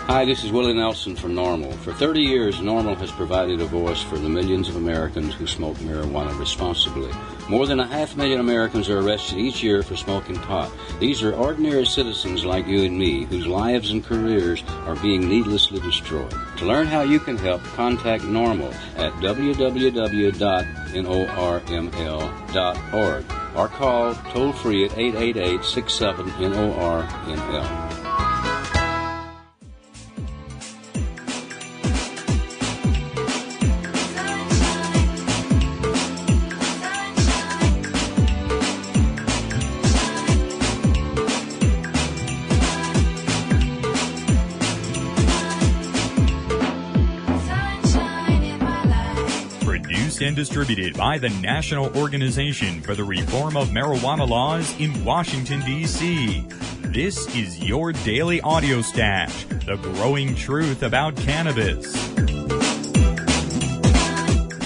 Hi, this is Willie Nelson from NORML. For 30 years, NORML has provided a voice for the millions of Americans who smoke marijuana responsibly. More than 500,000 Americans are arrested each year for smoking pot. These are ordinary citizens like you and me, whose lives and careers are being needlessly destroyed. To learn how you can help, contact NORML at www.norml.org or call toll-free at 888-67-NORML. And distributed by the National Organization for the Reform of Marijuana Laws in Washington, D.C. This is your daily audio stash, the growing truth about cannabis.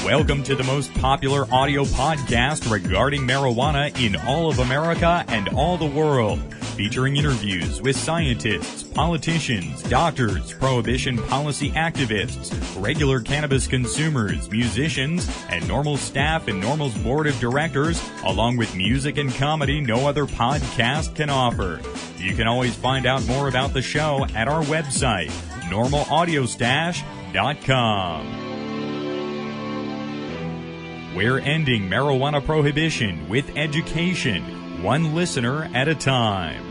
Welcome to the most popular audio podcast regarding marijuana in all of America and all the world, featuring interviews with scientists, politicians, doctors, prohibition policy activists, regular cannabis consumers, musicians, and NORML staff and NORML's board of directors, along with music and comedy no other podcast can offer. You can always find out more about the show at our website, normalaudiostash.com. We're ending marijuana prohibition with education, one listener at a time.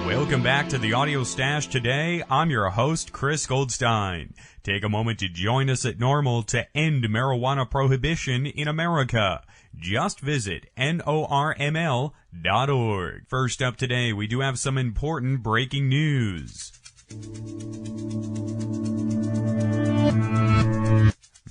Welcome back to the Audio Stash today. I'm your host, Chris Goldstein. Take a moment to join us at NORML to end marijuana prohibition in America. Just visit NORML.org. First up today, we do have some important breaking news.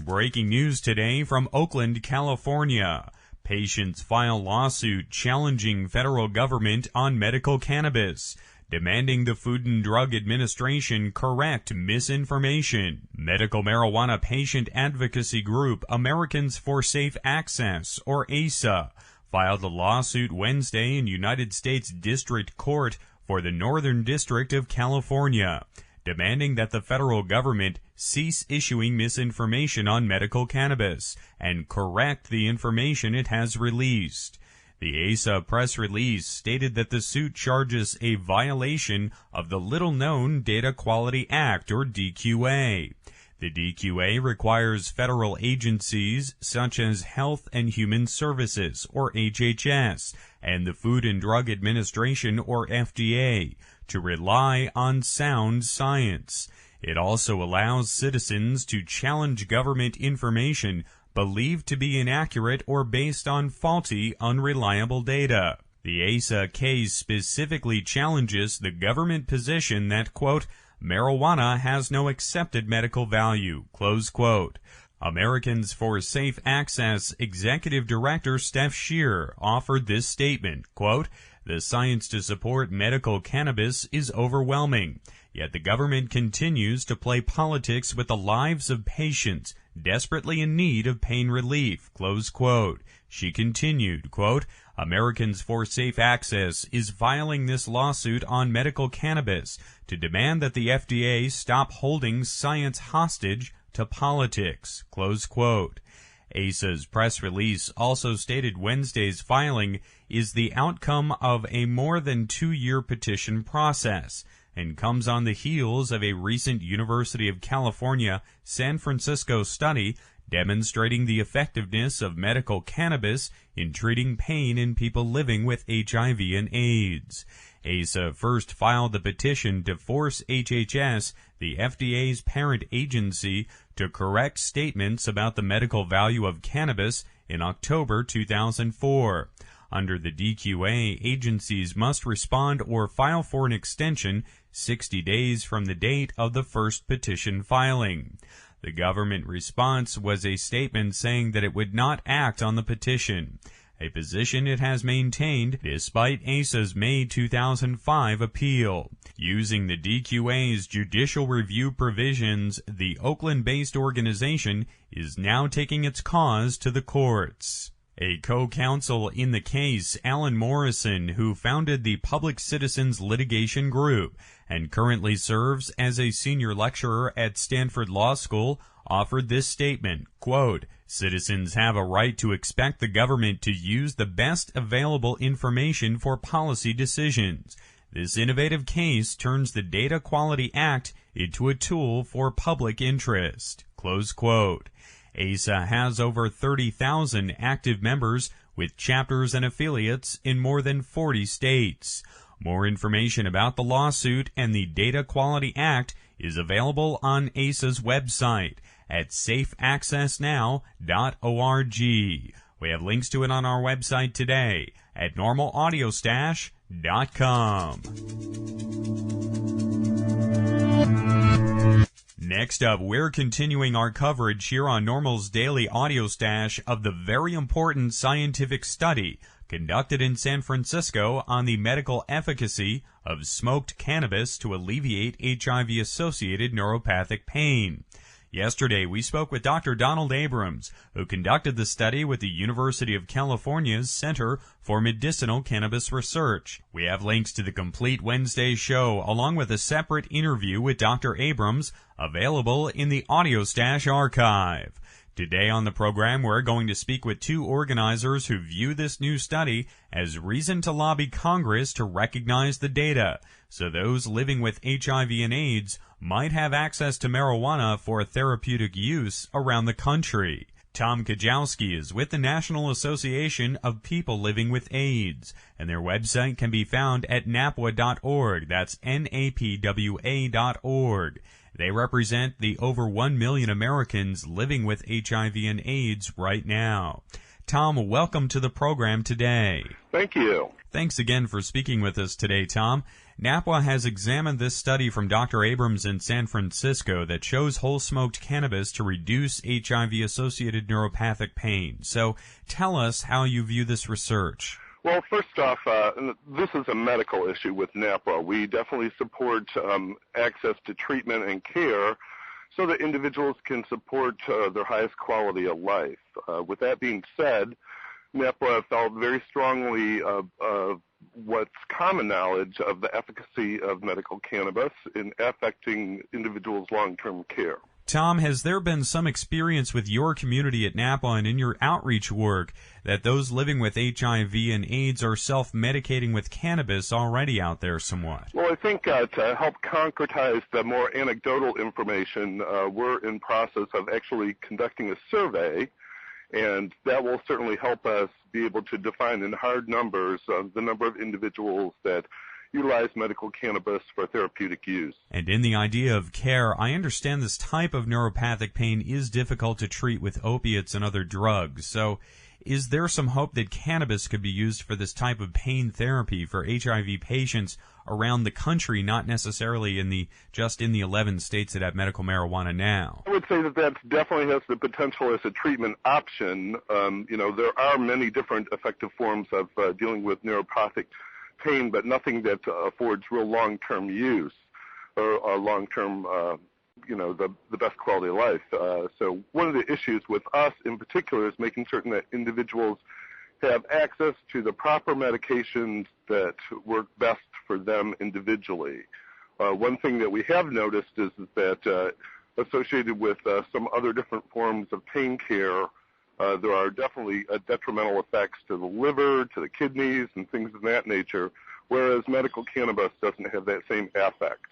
Breaking news today from Oakland, California. Patients file lawsuit challenging federal government on medical cannabis, demanding the Food and Drug Administration correct misinformation. Medical marijuana patient advocacy group Americans for Safe Access, or ASA, filed a lawsuit Wednesday in United States District Court for the Northern District of California, demanding that the federal government cease issuing misinformation on medical cannabis and correct the information it has released. The ASA press release stated that the suit charges a violation of the little-known Data Quality Act, or DQA. The DQA requires federal agencies such as Health and Human Services, or HHS, and the Food and Drug Administration, or FDA, to rely on sound science. It also allows citizens to challenge government information believed to be inaccurate or based on faulty, unreliable data. The ASA case specifically challenges the government position that, quote, marijuana has no accepted medical value, close quote. Americans for Safe Access Executive Director Steph Shear offered this statement, quote, the science to support medical cannabis is overwhelming, yet the government continues to play politics with the lives of patients desperately in need of pain relief, close quote. She continued, quote, Americans for Safe Access is filing this lawsuit on medical cannabis to demand that the FDA stop holding science hostage to politics, close quote. ASA's press release also stated Wednesday's filing is the outcome of a more than 2-year petition process and comes on the heels of a recent University of California, San Francisco study demonstrating the effectiveness of medical cannabis in treating pain in people living with HIV and AIDS. ASA first filed the petition to force HHS, the FDA's parent agency, to correct statements about the medical value of cannabis in October 2004. Under the DQA, agencies must respond or file for an extension 60 days from the date of the first petition filing. The government response was a statement saying that it would not act on the petition, a position it has maintained despite ASA's May 2005 appeal. Using the DQA's judicial review provisions, the Oakland-based organization is now taking its cause to the courts. A co-counsel in the case, Alan Morrison, who founded the Public Citizens Litigation Group and currently serves as a senior lecturer at Stanford Law School, offered this statement, quote, "Citizens have a right to expect the government to use the best available information for policy decisions. This innovative case turns the Data Quality Act into a tool for public interest." Close quote. ASA has over 30,000 active members with chapters and affiliates in more than 40 states. More information about the lawsuit and the Data Quality Act is available on ASA's website at safeaccessnow.org. We have links to it on our website today at normalaudiostash.com. Next up, we're continuing our coverage here on NORML's Daily Audio Stash of the very important scientific study conducted in San Francisco on the medical efficacy of smoked cannabis to alleviate HIV-associated neuropathic pain. Yesterday, we spoke with Dr. Donald Abrams, who conducted the study with the University of California's Center for Medicinal Cannabis Research. We have links to the complete Wednesday show, along with a separate interview with Dr. Abrams, available in the Audio Stash archive. Today on the program, we're going to speak with two organizers who view this new study as reason to lobby Congress to recognize the data, so those living with HIV and AIDS might have access to marijuana for therapeutic use around the country. Tom Kajowski is with the National Association of People Living with AIDS, and their website can be found at napwa.org. That's NAPWA.org. They represent the over 1 million Americans living with HIV and AIDS right now. Tom, welcome to the program today. Thank you. Thanks again for speaking with us today, Tom. NAPWA has examined this study from Dr. Abrams in San Francisco that shows whole-smoked cannabis to reduce HIV-associated neuropathic pain. So tell us how you view this research. Well, first off, this is a medical issue with NAPWA. We definitely support access to treatment and care so that individuals can support their highest quality of life. With that being said, NAPWA felt very strongly what's common knowledge of the efficacy of medical cannabis in affecting individuals' long-term care. Tom, has there been some experience with your community at NAPWA and in your outreach work that those living with HIV and AIDS are self-medicating with cannabis already out there somewhat? Well, I think to help concretize the more anecdotal information, we're in process of actually conducting a survey, and that will certainly help us be able to define in hard numbers the number of individuals that utilize medical cannabis for therapeutic use. And in the idea of care, I understand this type of neuropathic pain is difficult to treat with opiates and other drugs. So is there some hope that cannabis could be used for this type of pain therapy for HIV patients around the country, not necessarily just in the 11 states that have medical marijuana now? I would say that definitely has the potential as a treatment option. There are many different effective forms of dealing with neuropathic pain, but nothing that affords real long-term use or long-term, the best quality of life. So one of the issues with us in particular is making certain that individuals have access to the proper medications that work best for them individually. One thing that we have noticed is that associated with some other different forms of pain care, there are definitely detrimental effects to the liver, to the kidneys, and things of that nature, whereas medical cannabis doesn't have that same effect.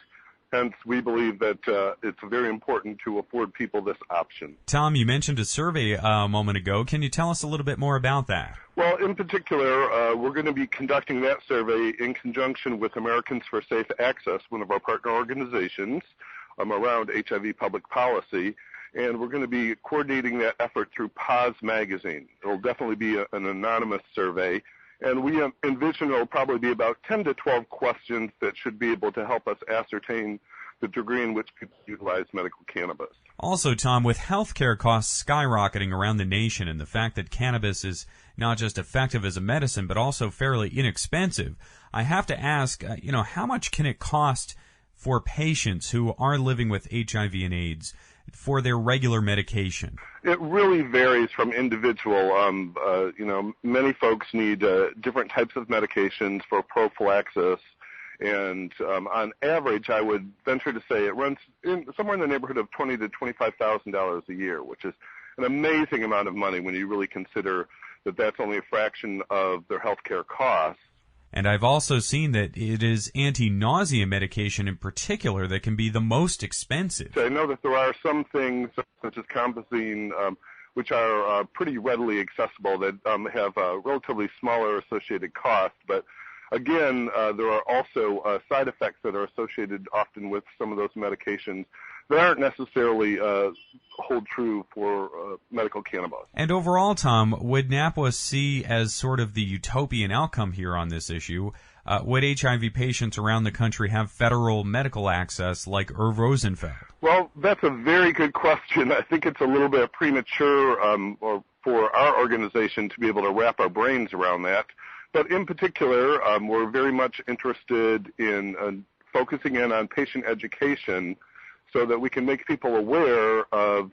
Hence, we believe that it's very important to afford people this option. Tom, you mentioned a survey a moment ago. Can you tell us a little bit more about that? Well, in particular, we're going to be conducting that survey in conjunction with Americans for Safe Access, one of our partner organizations, around HIV public policy. And we're going to be coordinating that effort through Pause Magazine. It will definitely be an anonymous survey, and we envision it will probably be about 10 to 12 questions that should be able to help us ascertain the degree in which people utilize medical cannabis. Also, Tom, with healthcare costs skyrocketing around the nation and the fact that cannabis is not just effective as a medicine but also fairly inexpensive, I have to ask, how much can it cost for patients who are living with HIV and AIDS for their regular medication? It really varies from individual. Many folks need different types of medications for prophylaxis. And on average, I would venture to say it runs somewhere in the neighborhood of $20,000 to $25,000 a year, which is an amazing amount of money when you really consider that that's only a fraction of their health care costs. And I've also seen that it is anti-nausea medication in particular that can be the most expensive. So I know that there are some things, such as Compazine, which are pretty readily accessible, that have a relatively smaller associated cost. But again, there are also side effects that are associated often with some of those medications that aren't necessarily hold true for medical cannabis. And overall, Tom, would NAPWA see as sort of the utopian outcome here on this issue? Would HIV patients around the country have federal medical access like Irv Rosenfeld? Well, that's a very good question. I think it's a little bit premature for our organization to be able to wrap our brains around that. But in particular, we're very much interested in focusing in on patient education so that we can make people aware of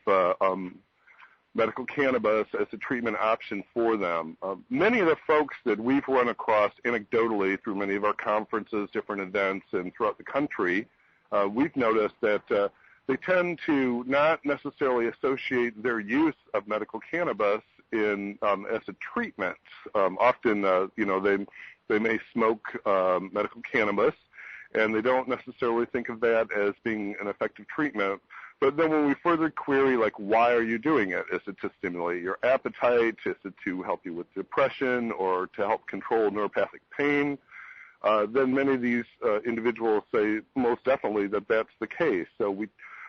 medical cannabis as a treatment option for them. Many of the folks that we've run across anecdotally through many of our conferences, different events, and throughout the country, we've noticed that they tend to not necessarily associate their use of medical cannabis as a treatment. Often, they may smoke medical cannabis, and they don't necessarily think of that as being an effective treatment. But then when we further query, like, why are you doing it? Is it to stimulate your appetite? Is it to help you with depression or to help control neuropathic pain? Then many of these individuals say most definitely that that's the case. So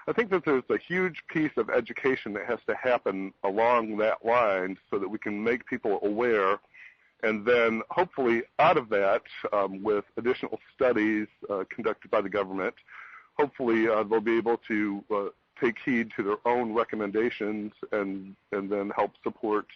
I think that there's a huge piece of education that has to happen along that line so that we can make people aware. And then hopefully out of that, with additional studies conducted by the government, hopefully they'll be able to take heed to their own recommendations and then help support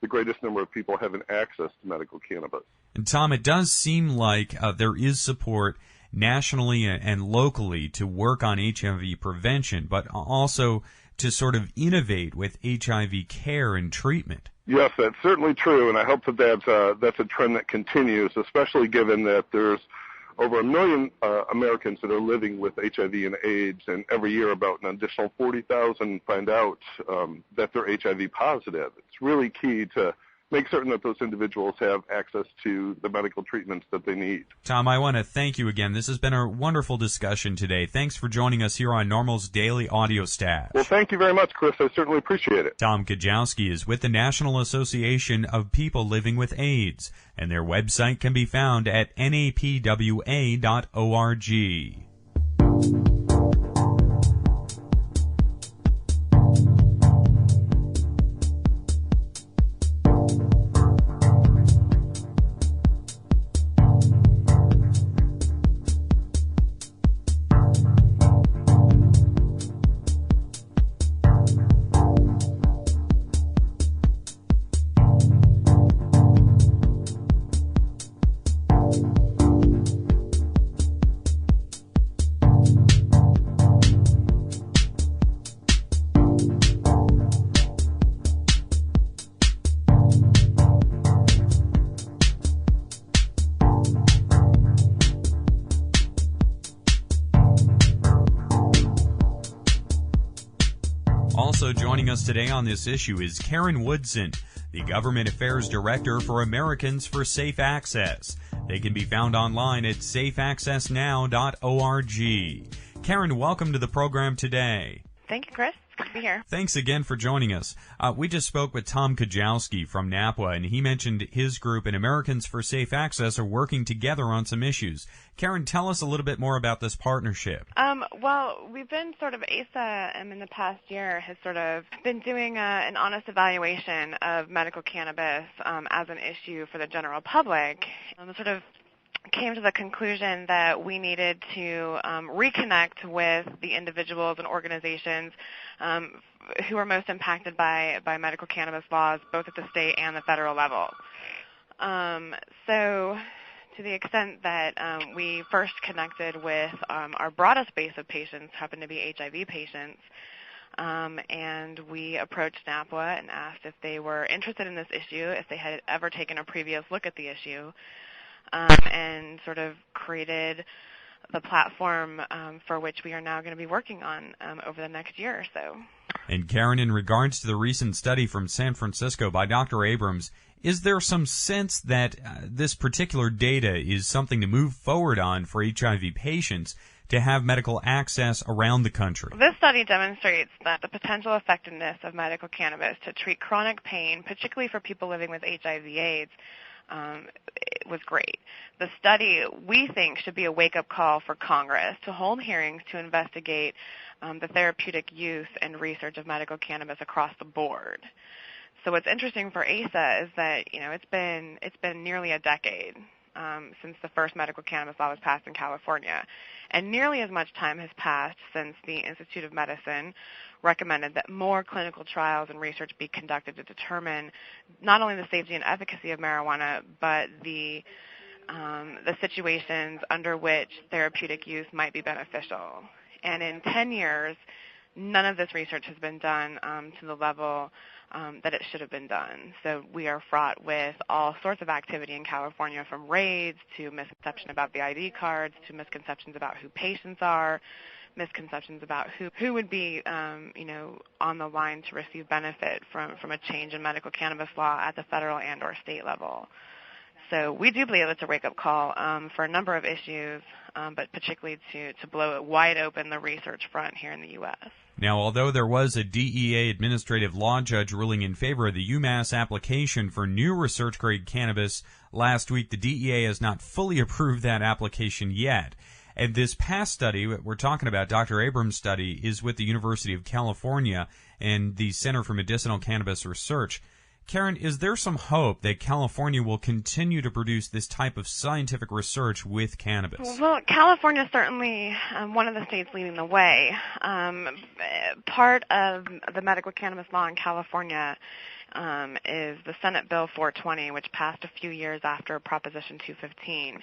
the greatest number of people having access to medical cannabis. And Tom, it does seem like there is support nationally and locally to work on HIV prevention, but also to sort of innovate with HIV care and treatment. Yes, that's certainly true, and I hope that that's a trend that continues, especially given that there's over 1 million Americans that are living with HIV and AIDS, and every year about an additional 40,000 find out that they're HIV positive. It's really key to make certain that those individuals have access to the medical treatments that they need. Tom, I want to thank you again. This has been a wonderful discussion today. Thanks for joining us here on NORML's Daily Audio Stash. Well, thank you very much, Chris. I certainly appreciate it. Tom Kajowski is with the National Association of People Living with AIDS, and their website can be found at napwa.org. Also joining us today on this issue is Karen Woodson, the Government Affairs Director for Americans for Safe Access. They can be found online at safeaccessnow.org. Karen, welcome to the program today. Thank you, Chris. Good to be here. Thanks again for joining us. We just spoke with Tom Kajowski from NAPWA, and he mentioned his group and Americans for Safe Access are working together on some issues. Karen, tell us a little bit more about this partnership. Well, we've been sort of, ASA in the past year has sort of been doing an honest evaluation of medical cannabis as an issue for the general public. Sort of came to the conclusion that we needed to reconnect with the individuals and organizations who are most impacted by medical cannabis laws, both at the state and the federal level. So to the extent that we first connected with our broadest base of patients, happen to be HIV patients, And we approached NAPWA and asked if they were interested in this issue, if they had ever taken a previous look at the issue, and sort of created the platform for which we are now going to be working on over the next year or so. And Karen, in regards to the recent study from San Francisco by Dr. Abrams, is there some sense that this particular data is something to move forward on for HIV patients to have medical access around the country? This study demonstrates that the potential effectiveness of medical cannabis to treat chronic pain, particularly for people living with HIV/AIDS, was great. The study, we think, should be a wake-up call for Congress to hold hearings to investigate the therapeutic use and research of medical cannabis across the board. So what's interesting for ASA is that it's been nearly a decade since the first medical cannabis law was passed in California, and nearly as much time has passed since the Institute of Medicine recommended that more clinical trials and research be conducted to determine not only the safety and efficacy of marijuana, but the situations under which therapeutic use might be beneficial. And in 10 years, none of this research has been done to the level that it should have been done. So we are fraught with all sorts of activity in California, from raids to misconception about the ID cards to misconceptions about who patients are, misconceptions about who would be on the line to receive benefit from a change in medical cannabis law at the federal and or state level. So we do believe it's a wake-up call for a number of issues, but particularly to blow it wide open the research front here in the U.S. Now, although there was a DEA administrative law judge ruling in favor of the UMass application for new research-grade cannabis last week, the DEA has not fully approved that application yet. And this past study, we're talking about, Dr. Abrams' study, is with the University of California and the Center for Medicinal Cannabis Research. Karen, is there some hope that California will continue to produce this type of scientific research with cannabis? Well, California is certainly one of the states leading the way. Part of the medical cannabis law in California is the Senate Bill 420, which passed a few years after Proposition 215.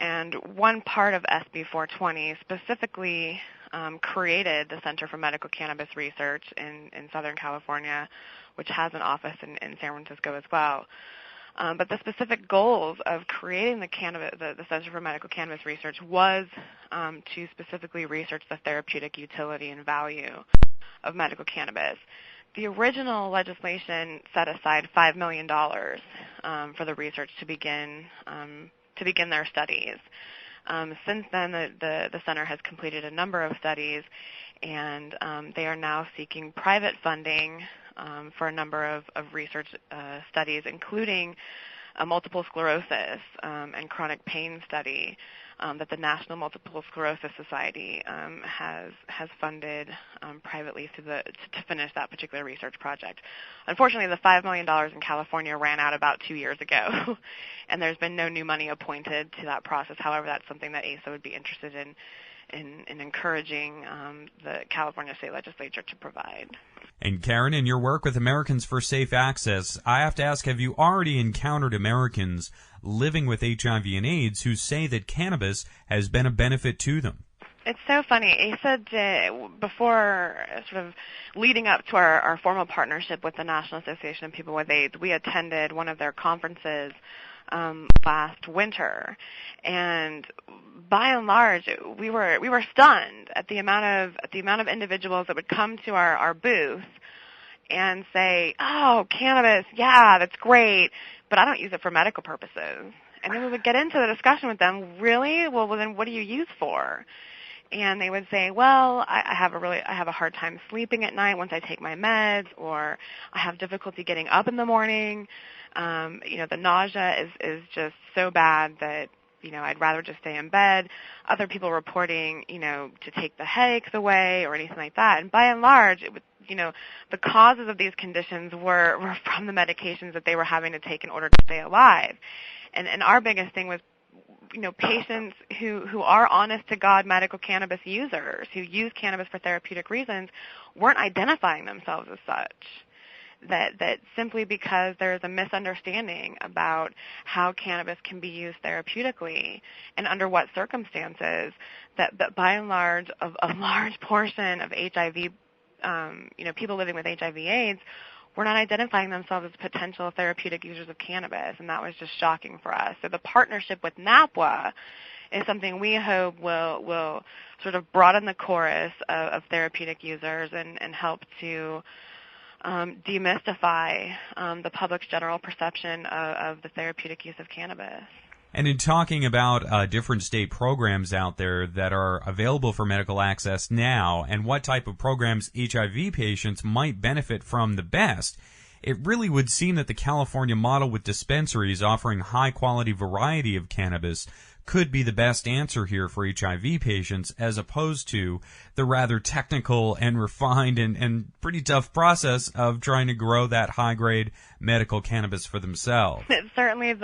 And one part of SB 420 specifically created the Center for Medical Cannabis Research in Southern California, which has an office in San Francisco as well. But the specific goals of creating the Center for Medical Cannabis Research was to specifically research the therapeutic utility and value of medical cannabis. The original legislation set aside $5 million for the research to begin their studies. Since then, the center has completed a number of studies, and they are now seeking private funding for a number of research studies, including a multiple sclerosis and chronic pain study that the National Multiple Sclerosis Society has funded privately to finish that particular research project. Unfortunately, the $5 million in California ran out about 2 years ago, and there's been no new money appointed to that process. However, that's something that ASA would be interested in encouraging the California State Legislature to provide. And Karen, in your work with Americans for Safe Access, I have to ask, have you already encountered Americans living with HIV and AIDS who say that cannabis has been a benefit to them? It's so funny. ASA did, before sort of leading up to our formal partnership with the National Association of People with AIDS, we attended one of their conferences last winter, and by and large, we were stunned at the amount of individuals that would come to our booth and say, "Oh, cannabis, yeah, that's great, but I don't use it for medical purposes." And then we would get into the discussion with them. Really? Well, then what do you use for? And they would say, "Well, I have a hard time sleeping at night once I take my meds, or I have difficulty getting up in the morning. The nausea is just so bad that I'd rather just stay in bed." Other people reporting, to take the headaches away or anything like that. And by and large, it was, the causes of these conditions were from the medications that they were having to take in order to stay alive. And our biggest thing was, patients who are honest-to-God medical cannabis users, who use cannabis for therapeutic reasons, weren't identifying themselves as such. That simply because there is a misunderstanding about how cannabis can be used therapeutically and under what circumstances, that by and large, a large portion of HIV people living with HIV/AIDS were not identifying themselves as potential therapeutic users of cannabis, and that was just shocking for us. So the partnership with NAPWA is something we hope will sort of broaden the chorus of therapeutic users and help to demystify the public's general perception of the therapeutic use of cannabis. And in talking about different state programs out there that are available for medical access now and what type of programs HIV patients might benefit from the best, it really would seem that the California model with dispensaries offering high-quality variety of cannabis could be the best answer here for HIV patients, as opposed to the rather technical and refined and pretty tough process of trying to grow that high-grade medical cannabis for themselves. It's certainly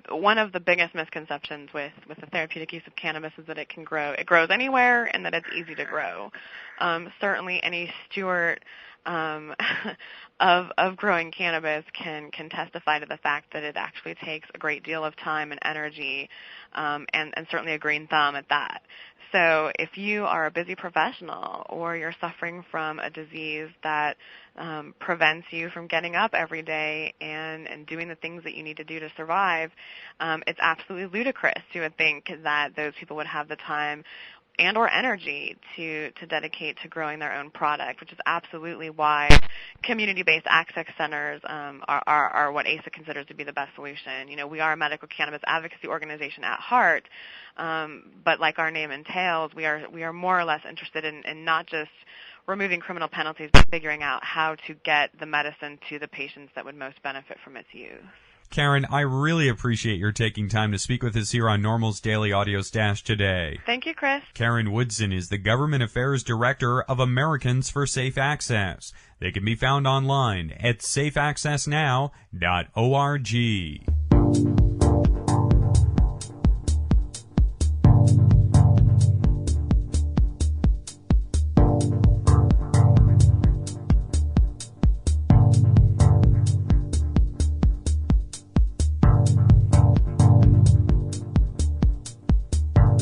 one of the biggest misconceptions with the therapeutic use of cannabis is that it can grow. It grows anywhere and that it's easy to grow. Certainly any steward of growing cannabis can testify to the fact that it actually takes a great deal of time and energy, and certainly a green thumb at that. So if you are a busy professional or you're suffering from a disease that prevents you from getting up every day and doing the things that you need to do to survive, it's absolutely ludicrous to think that those people would have the time and or energy to dedicate to growing their own product, which is absolutely why community-based access centers are what ASA considers to be the best solution. We are a medical cannabis advocacy organization at heart, but like our name entails, we are more or less interested in not just removing criminal penalties, but figuring out how to get the medicine to the patients that would most benefit from its use. Karen, I really appreciate your taking time to speak with us here on NORML's Daily Audio Stash today. Thank you, Chris. Karen Woodson is the Government Affairs Director of Americans for Safe Access. They can be found online at safeaccessnow.org.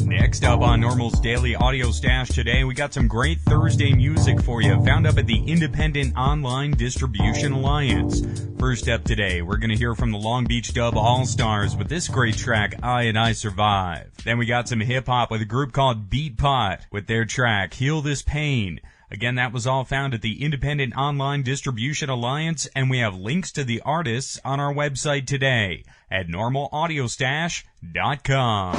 Next up on NORML's Daily Audio Stash today, we got some great Thursday music for you, found up at the Independent Online Distribution Alliance. First up today, we're going to hear from the Long Beach Dub All-Stars with this great track, I and I Survive. Then we got some hip-hop with a group called Beat Pot with their track, Heal This Pain. Again, that was all found at the Independent Online Distribution Alliance, and we have links to the artists on our website today at normalaudiostash.com.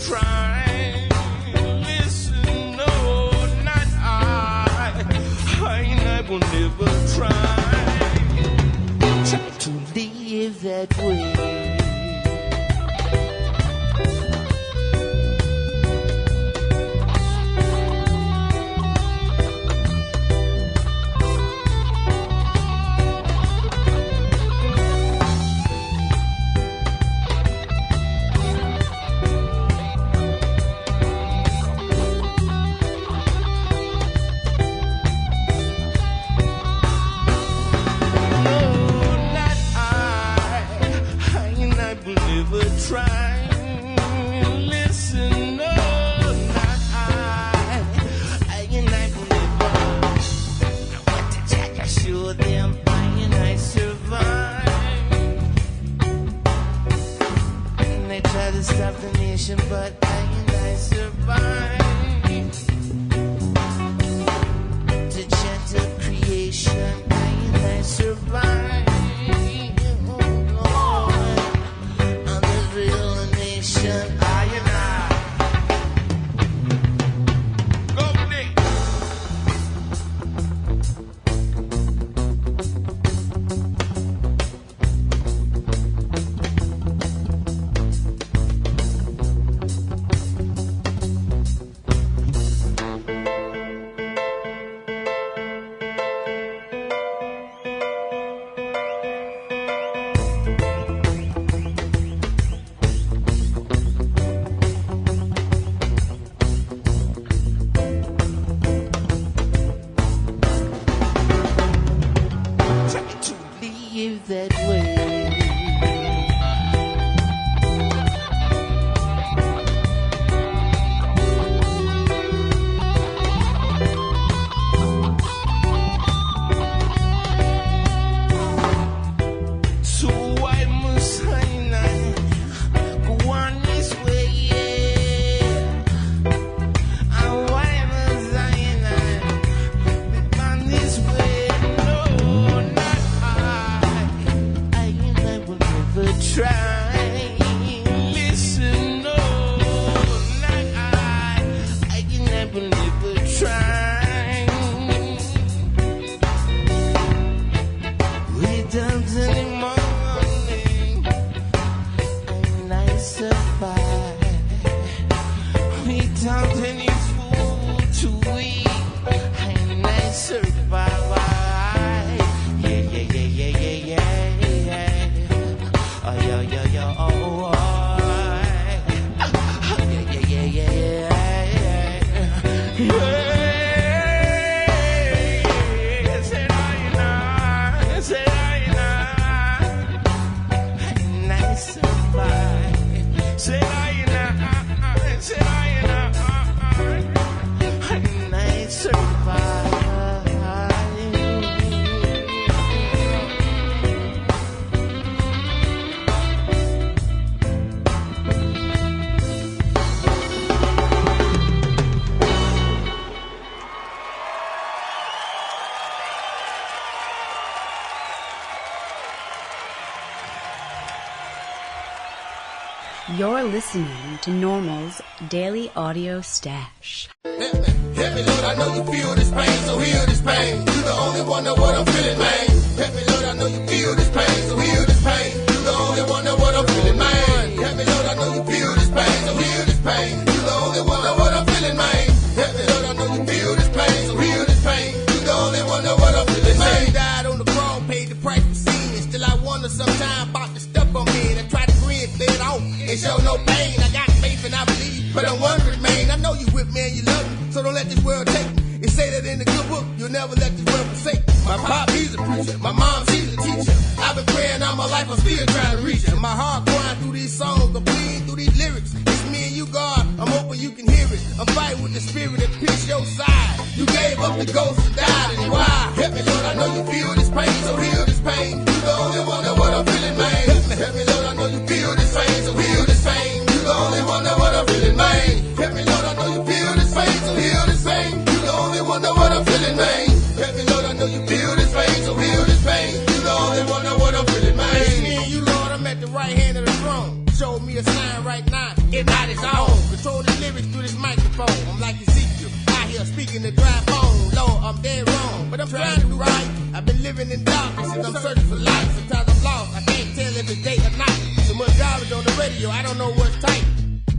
Try, listen. stop the nation, but I survive. To chant of creation, I survive. On this real nation, I and I. Go, Nick. That way. So why must I not go on this way? And why must I not be on this way? No, not I will never try. Listen, no, not I can never try. Without any morning, and I survive. Without any food to eat, and I survive. Yeah. Oh, yo, oh, oh, yeah. Say I and I survive. Say I and I survive. You're listening to NORML's Daily Audio Stash. Help me, Lord, I know you feel this pain, so heal this pain. You the only one know what I'm feeling, man. Help me, Lord, I know you feel this pain, so heal this pain. You the only one know what I'm feeling, man. Help me, Lord, I know you feel this pain, so heal this pain. You the only one know what I'm feeling, man. Help me, Lord, I know you feel this pain, so heal this pain. You the only one know what I'm feeling, man. You died on the cross, paid the price for sin. Still I wonder sometimes about the stuff I'm in. I try to grin, clear it off, and show no pain. I got faith and I believe, but I'm wondering, man. I know you with me and you love me, so don't let this world take me. It say that in the good book, you'll never let this world forsake me. My pop, he's a preacher. My mom, she's a teacher. I've been praying all my life, I'm still trying to reach her. My heart crying through these songs, I'm bleeding through these lyrics. It's me and you, God, I'm hoping you can hear it. I'm fighting with the spirit that pierced your side. You gave up the ghost and died, and why? Help me, Lord, I know you feel this pain, so heal this pain. You the only one know what I'm feeling, man. Help me, Lord, I know you feel this pain, so heal this pain. You the only one know what I'm feeling, man. Help me, Lord, I know you feel this pain, so heal this pain. You the only one know what I'm feeling, man. Help me, Lord, I know you feel this pain, so heal this pain. You the only one know what I'm feeling, man. It's me and you, Lord, I'm at the right hand of the throne. Show me a sign right now, if not it's on. Control the lyrics through this microphone. I'm like Ezekiel, out here speaking the dry bone. Lord, I'm dead wrong, but I'm trying to do right. I've been living in darkness since I'm searching for light. Sometimes I'm lost, I can't tell if it's day or night. So much garbage on the radio, I don't know what's tight.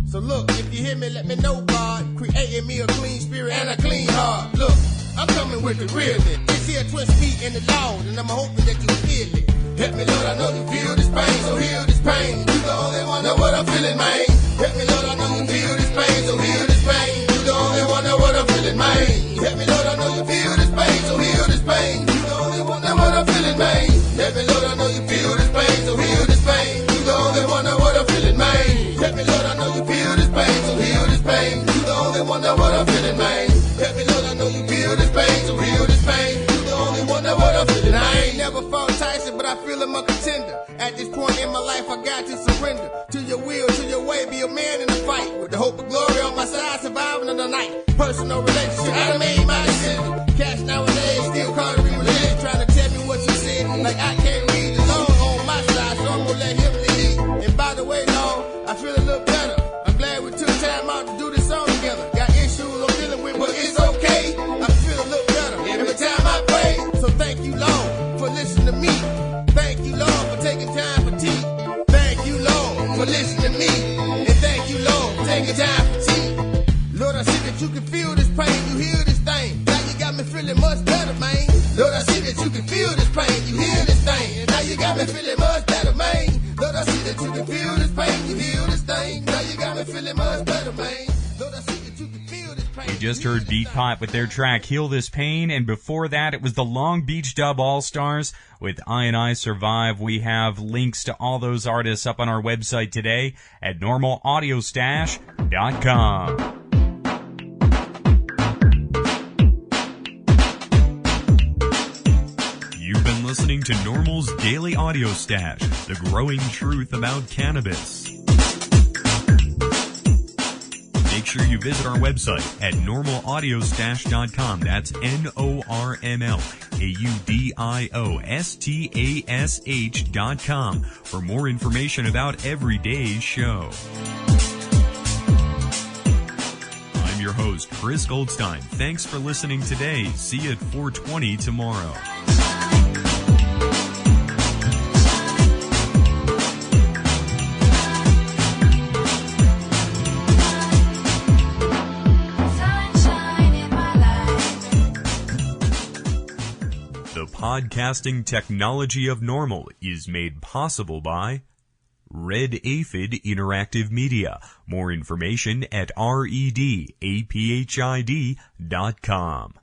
So look, if you hear me, let me know, God. Creating me a clean spirit and a clean heart. Look, I'm coming with the realness. This here twist feet in the Lord, and I'm hoping that you feel it. Help me, Lord, I know you feel this pain, so heal this pain. You the only one know what I'm feeling, man. Help me, Lord, I know you feel this pain, so heal this pain. You the only one know what I'm feeling, man. Help me, Lord, I know you feel this pain, so heal this pain. You the only one know what I'm feeling, man. Help me, Lord, I know you feel this pain, so heal this pain. You the only one know what I'm feeling, man. Help me, Lord, I know you feel this pain, so heal this pain. You the only one know what I'm feeling, man. Help me, Lord, I know you feel this pain, so heal this pain. You the only one know what I'm feeling. I ain't never fought Tyson, but I feel I'm a contender. At this point in my life, I got to surrender to your will, to your way, be surviving of the night. Personal relationship, I made my decision. Cash nowadays, still calling me religion. Trying to tell me what you said, like I can't read the Lord on my side, so I'm gonna let him lead. And by the way, Lord, I feel a little better. I'm glad we took time out to do this song together. Got issues I'm dealing with, but it's okay. I feel a little better every time I pray. So thank you, Lord, for listening to me. Thank you, Lord, for taking time for tea. Thank you, Lord, for listening to me. And thank you, Lord, for taking time for tea. Lord, I see that you can feel this pain, you hear this thing. Now you got me feeling much better, man. Lord, I see that you can feel this pain, you hear this thing. And now you got me feeling much better, man. Lord, I see that you can feel this pain, you hear this thing. Now you got me feeling much better, man. Lord, I see that you can feel this pain. We just heard Beat Pot with their track Heal This Pain, and before that it was the Long Beach Dub All-Stars with I Survive. We have links to all those artists up on our website today at normalaudiostash.com. You've been listening to NORML's Daily Audio Stash, the growing truth about cannabis. Make sure you visit our website at normalaudiostash.com. That's NORMLAUDIOSTASH.com for more information about every day's show. I'm your host, Chris Goldstein. Thanks for listening today. See you at 4:20 tomorrow. The podcasting technology of NORML is made possible by Red Aphid Interactive Media. More information at redaphid.com.